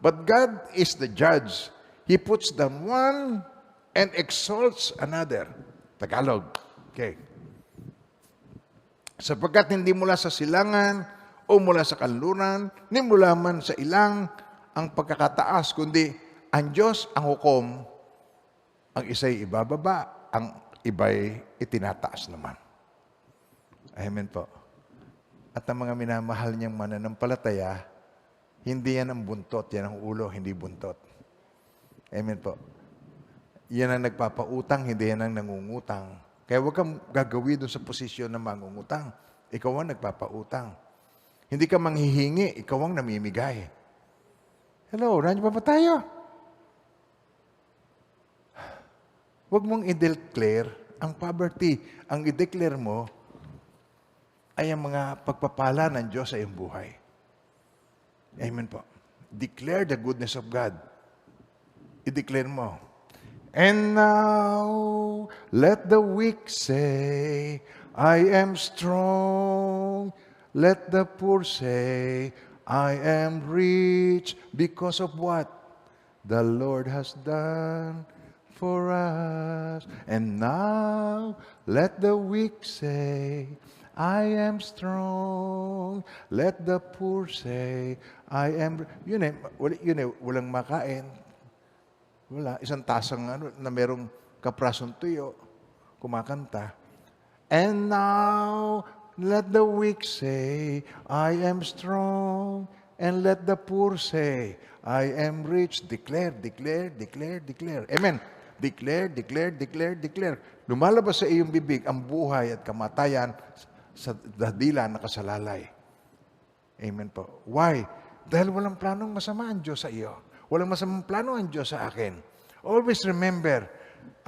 but God is the judge. He puts down one and exalts another. Tagalog. Okay. Sapagkat hindi mula sa silangan o mula sa kanluran, ni mula man sa ilang ang pagkakataas, kundi ang Diyos ang hukom, ang isa'y ibababa, ang iba'y itinataas naman. Amen po. At ang mga minamahal niyang mananampalataya, hindi yan ang buntot, yan ang ulo, hindi buntot. Amen po. Yan ang nagpapautang, hindi yan ang nangungutang. Kaya huwag kang gagawin doon sa posisyon na mangungutang. Ikaw ang nagpapautang. Hindi ka manghihingi, ikaw ang namimigay. Hello, nandiyo pa ba tayo? Huwag mong i-declare ang poverty. Ang i-declare mo ay ang mga pagpapala ng Diyos sa iyong buhay. Amen po. Declare the goodness of God. I-declare mo. And now, let the weak say, I am strong. Let the poor say, I am rich. Because of what the Lord has done for us. And now, let the weak say, I am strong. Let the poor say, I am... Yun eh, walang makain. Wala. Isang tasang na merong kaprasong tuyo, kumakanta. And now, let the weak say, I am strong. And let the poor say, I am rich. Declare, declare, declare, declare. Amen. Declare, declare, declare, declare. Lumalabas sa iyong bibig ang buhay at kamatayan sa dila na kasalalay. Amen po. Why? Dahil walang planong masama ang Diyos sa iyo. Walang masamang plano ang Diyos sa akin. Always remember,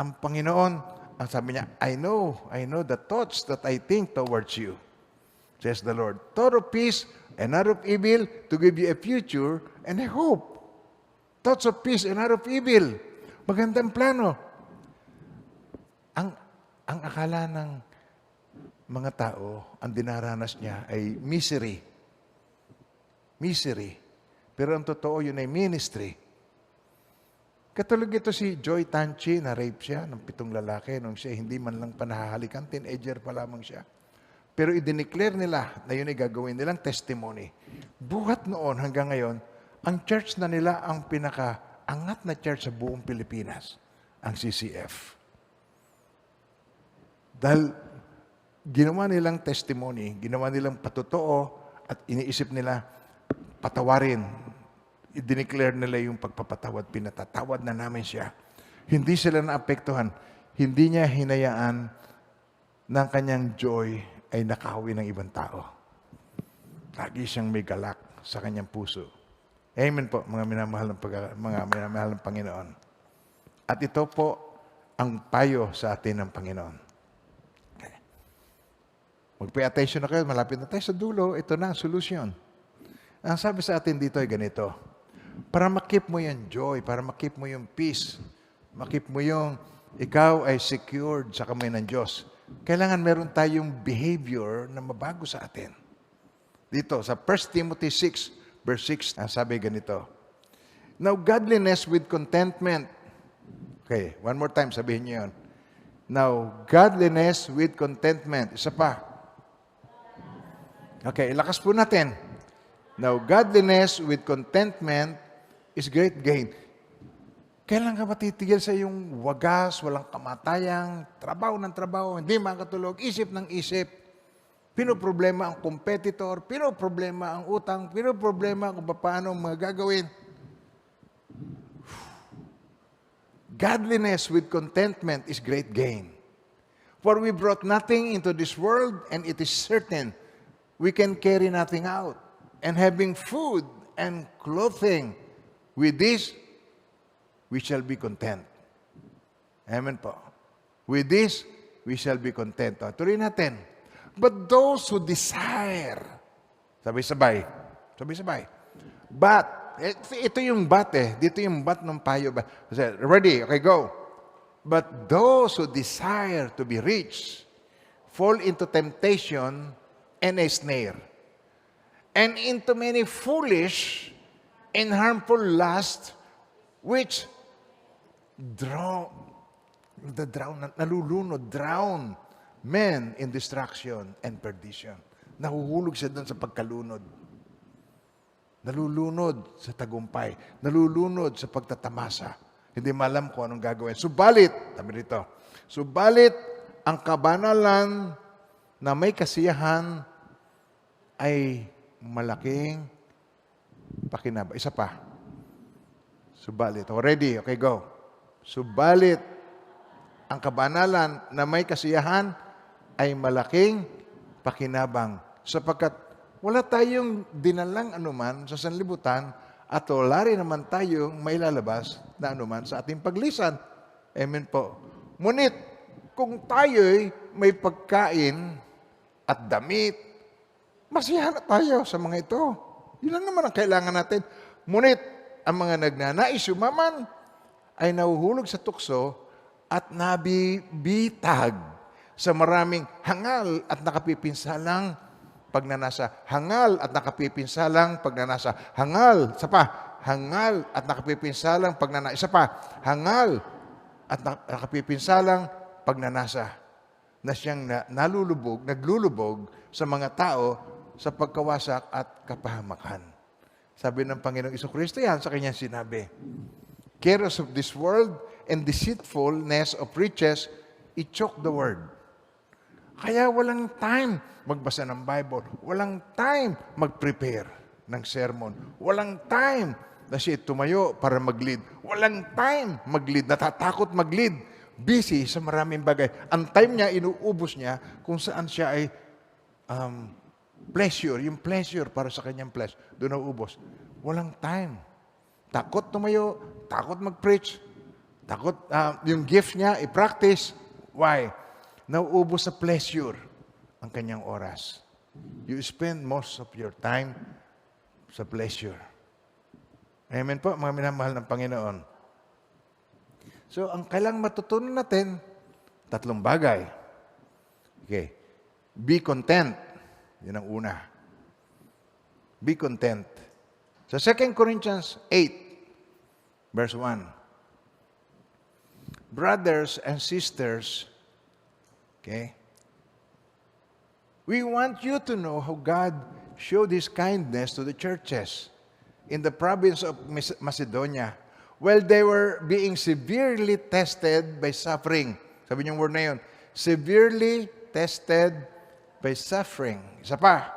ang Panginoon, ang sabi niya, I know the thoughts that I think towards you, says the Lord. Thought of peace and not of evil, to give you a future and a hope. Thoughts of peace and not of evil. Magandang plano. Ang akala ng mga tao, ang dinaranas niya ay misery. Misery. Pero ang totoo, yun ay ministry. Katulad ito si Joy Tanchi, na rape siya ng 7 lalaki nung siya hindi man lang panahahalikan, teenager pa lamang siya. Pero i-declare nila na yun ay gagawin nilang testimony. Buhat noon hanggang ngayon, ang church na nila ang pinaka-angat na church sa buong Pilipinas, ang CCF. Dahil ginawa nilang testimony, ginawa nilang patotoo, at iniisip nila, patawarin. I-declare nila yung pagpapatawad, pinatatawad na namin siya. Hindi sila naapektuhan. Hindi niya hinayaan ng kanyang joy ay nakahawi ng ibang tao. Lagi siyang may galak sa kanyang puso. Amen po, mga minamahal ng Panginoon. At ito po ang payo sa atin ng Panginoon. Okay. Mag-pay attention na kayo, malapit na tayo sa dulo, ito na ang solusyon. Ang sabi sa atin dito ay ganito, para makip mo yung joy, para makip mo yung peace, makip mo yung ikaw ay secured sa kamay ng Diyos, kailangan meron tayong behavior na mabago sa atin. Dito, sa 1 Timothy 6, verse 6, ang sabi ganito, now godliness with contentment. Okay, one more time, sabihin niyo yun. Now, godliness with contentment. Isa pa. Okay, ilakas po natin. Now, godliness with contentment is great gain. Kailan ka matitigil sa iyong wagas, walang kamatayang, trabaho ng trabaho, hindi makatulog, isip ng isip, pinoproblema ang competitor, pinoproblema ang utang, pinoproblema kung paano mga gagawin. Godliness with contentment is great gain. For we brought nothing into this world, and it is certain we can carry nothing out. And having food and clothing, with this, we shall be content. Amen po. With this, we shall be content. Tuloy natin. But those who desire, sabay-sabay, sabay-sabay. But, ito yung but dito yung but ng payo. Ready? Okay, go. But those who desire to be rich fall into temptation and a snare, and into many foolish and harmful lusts, which drown men in destruction and perdition. Nahuhulog siya doon sa pagkalunod. Nalulunod sa tagumpay. Nalulunod sa pagtatamasa. Hindi malam kung anong gagawin. Subalit, sabi dito, subalit ang kabanalan na may kasiyahan ay malaking pakinabang. Isa pa. Subalit. Ready? Okay, go. Subalit ang kabanalan na may kasiyahan ay malaking pakinabang. Sapagkat wala tayong dinalang anuman sa sanlibutan at wala rin naman tayong mailalabas na anuman sa ating paglisan. Amen po. Ngunit, kung tayo'y may pagkain at damit, masiyahan na tayo sa mga ito. Yun lang naman ang kailangan natin. Ngunit, ang mga nagnanais yumaman ay nahuhulog sa tukso at nabibitag sa maraming hangal at nakapipinsalang pagnanasa. Hangal at nakapipinsalang pagnanasa. Hangal, isa pa. Hangal at nakapipinsalang pagnanasa. Isa pa. Hangal at nakapipinsalang pagnanasa. Na siyang naglulubog sa mga tao sa pagkawasak at kapahamakan. Sabi ng Panginoong Jesucristo yan sa kanyang sinabi, cares of this world and deceitfulness of riches, it choke the word. Kaya walang time magbasa ng Bible. Walang time mag-prepare ng sermon. Walang time na siya tumayo para mag-lead. Walang time mag-lead. Natatakot mag-lead. Busy sa maraming bagay. Ang time niya, inuubos niya kung saan siya ay pleasure. Yung pleasure para sa kanyang pleasure. Doon nauubos. Walang time. Takot tumayo. Takot mag-preach. Takot yung gift niya, i-practice. Why? Nauubos sa pleasure ang kanyang oras. You spend most of your time sa pleasure. Amen po, mga minamahal ng Panginoon. So, ang kailangang matutunan natin, 3 bagay. Okay. Be content. Yan ang una. Be content. Sa 2 Corinthians 8, verse 1. Brothers and sisters, okay, we want you to know how God showed His kindness to the churches in the province of Macedonia while they were being severely tested by suffering. Sabi niyo yung word na yun. Severely tested by suffering. Isa pa.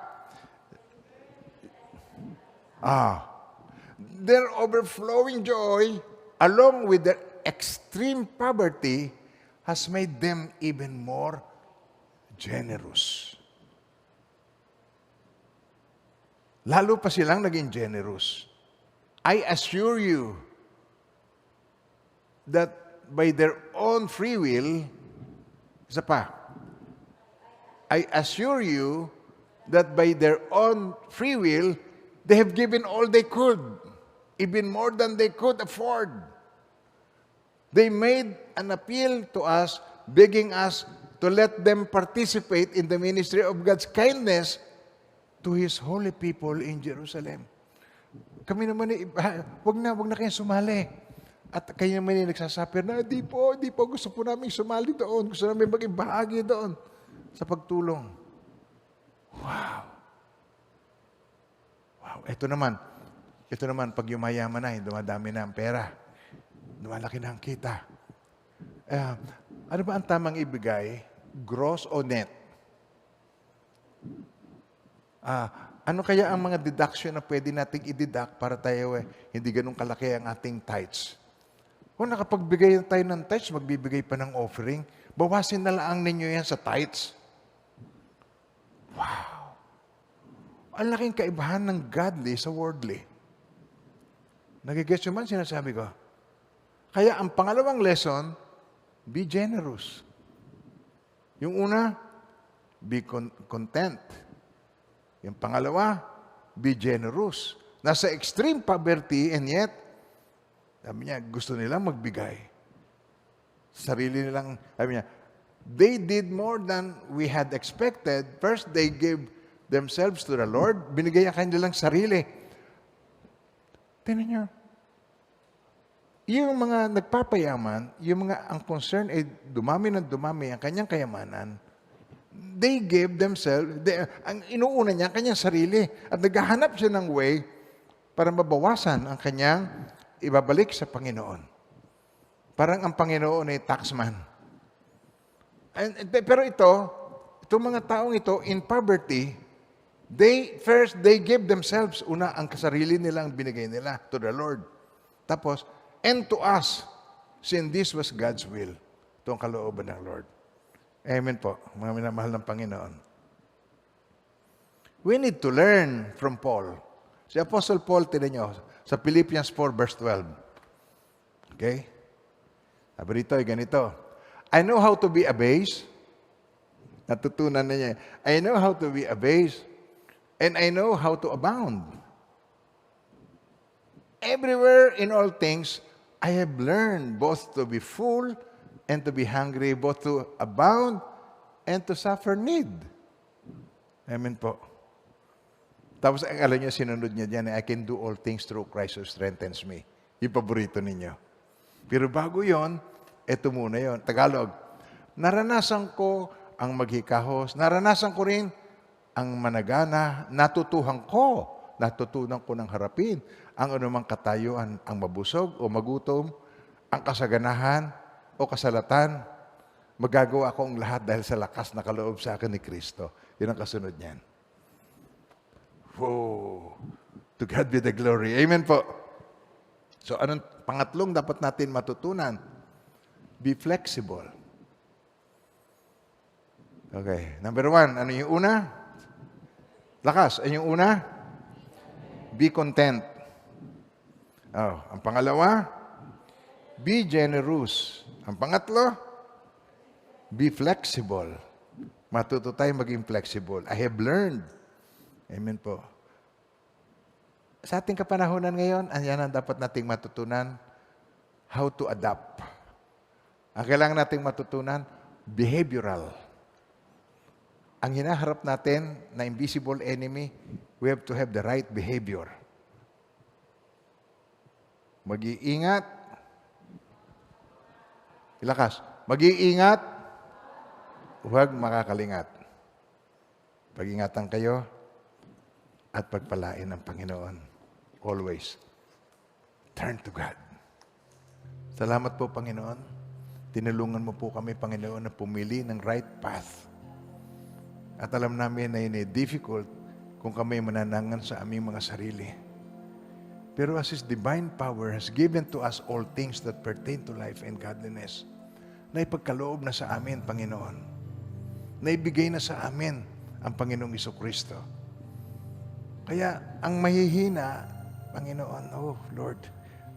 Their overflowing joy along with their extreme poverty has made them even more generous. Lalo pa silang naging generous. I assure you that by their own free will, isa pa, I assure you that by their own free will, they have given all they could, even more than they could afford. They made an appeal to us, begging us to let them participate in the ministry of God's kindness to His holy people in Jerusalem. Kami naman, wag na kayong sumali. At kayo naman yung nagsasapir na, di po, gusto po namin sumali doon. Gusto namin maging bahagi doon sa pagtulong. Wow. Ito naman, pag yumayaman na, dumadami na ang pera. Dumalaki na ang kita. Ano ba ang tamang ibigay? Gross o net? Ano kaya ang mga deduction na pwede nating i-deduct para tayo hindi ganun kalaki ang ating tithes? O nakapagbigay tayo ng tithes, magbibigay pa ng offering. Bawasin na lang ninyo yan sa tithes. Wow! Ang laking kaibahan ng godly sa worldly. Nagigets nyo man sinasabi ko? Kaya ang pangalawang lesson, be generous. Yung una, be content. Yung pangalawa, be generous. Nasa extreme poverty and yet, sabi niya, gusto nilang magbigay. Sarili nilang, sabi niya, they did more than we had expected. First, they gave themselves to the Lord. Binigay ang kanilang sarili. Tingnan niyo. Yung mga nagpapayaman, yung mga ang concern ay dumami ng dumami ang kanyang kayamanan, they gave themselves, ang inuuna niya, ang kanyang sarili. At naghahanap siya ng way para mabawasan ang kanyang ibabalik sa Panginoon. Parang ang Panginoon ay taxman. Pero itong mga taong ito, in poverty, they gave themselves. Una, ang kasarili nilang binigay nila to the Lord. Tapos, and to us, since this was God's will. Ito ang kalooban ng Lord. Amen po, mga minamahal ng Panginoon. We need to learn from Paul. Si Apostle Paul, tinan nyo, sa Philippians 4 verse 12. Okay? Sabi rito ay ganito. I know how to be abased. Natutunan na niya. I know how to be abased. And I know how to abound. Everywhere in all things, I have learned both to be full and to be hungry, both to abound and to suffer need. Amen po. Tapos, alam niyo, sinunod niya dyan, I can do all things through Christ who strengthens me. Yung paborito ninyo. Pero bago yon, eto muna yon. Tagalog, naranasan ko ang maghikahos, naranasan ko rin ang managana, natutunan ko ng harapin ang anumang katayuan, ang mabusog o magutom, ang kasaganahan o kasalatan. Magagawa ko ang lahat dahil sa lakas na kaloob sa akin ni Kristo. Yun ang kasunod niyan. Whoa! To God be the glory. Amen po. So, anong pangatlong dapat natin matutunan? Be flexible. Okay. Number 1, ano yung una? Lakas. Ano yung una? Be content. Oh, ang pangalawa, be generous. Ang pangatlo, be flexible. Matuto tayo maging flexible. I have learned. Amen po. Sa ating kapanahonan ngayon, yan ang dapat nating matutunan, how to adapt. Ang kailangan nating matutunan, behavioral. Ang hinaharap natin na invisible enemy, we have to have the right behavior. Mag-iingat. Ilakas. Mag-iingat. Huwag makakalingat. Pag-ingatan kayo at pagpalain ng Panginoon. Always. Turn to God. Salamat po, Panginoon. Tinulungan mo po kami, Panginoon, na pumili ng right path. At alam namin na yun difficult kung kami mananangan sa aming mga sarili. Pero as His divine power has given to us all things that pertain to life and godliness, na ipagkaloob na sa amin, Panginoon. Na ibigay na sa amin ang Panginoong Jesucristo. Kaya ang mahihina, Panginoon, oh Lord,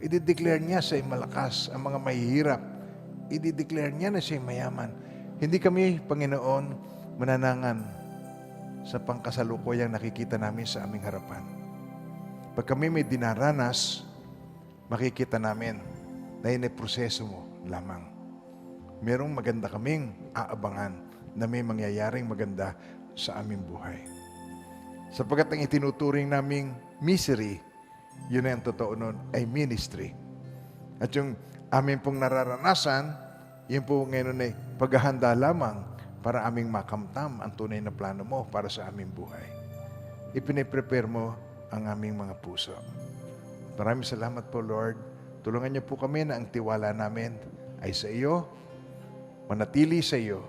i-declare niya siya'y malakas ang mga mahihirap. I-declare niya na siya'y mayaman. Hindi kami, Panginoon, mananangan sa pangkasalukuyang nakikita namin sa aming harapan. Pag kami may dinaranas, makikita namin na yun ay proseso mo lamang. Merong maganda kaming aabangan na may mangyayaring maganda sa aming buhay. Sapagkat ang itinuturing naming misery, yun ay ang totoo nun, ay ministry. At yung amin pong nararanasan, yun po ngayon ay paghahanda lamang para aming makamtam ang tunay na plano mo para sa aming buhay. Ipiniprepare mo ang aming mga puso. Maraming salamat po, Lord. Tulungan niyo po kami na ang tiwala namin ay sa iyo, manatili sa iyo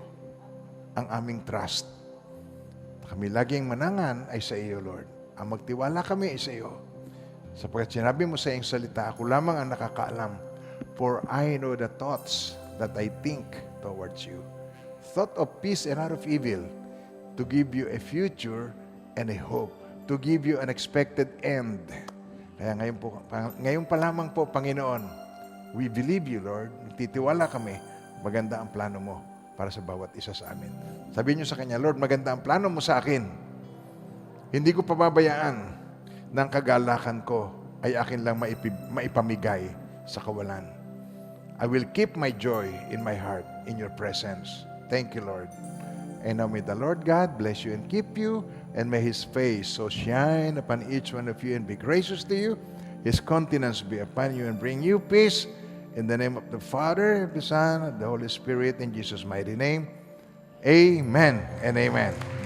ang aming trust. Kami laging manangan ay sa iyo, Lord. Ang magtiwala kami ay sa iyo. Sapagkat sinabi mo sa iyong salita, ako lamang ang nakakaalam For I know the thoughts that I think towards you. Thought of peace and not of evil, to give you a future and a hope, to give you an expected end. Kaya ngayon pa lamang po, Panginoon, we believe you, Lord. Nagtitiwala kami, maganda ang plano mo para sa bawat isa sa amin. Sabihin niyo sa Kanya, Lord, maganda ang plano mo sa akin. Hindi ko pababayaan ng kagalakan ko ay akin lang maipamigay sa kawalan. I will keep my joy in my heart in your presence. Thank you, Lord. And now may the Lord God bless you and keep you, and may His face so shine upon each one of you and be gracious to you. His countenance be upon you and bring you peace. In the name of the Father, the Son, and the Holy Spirit, in Jesus' mighty name. Amen and amen.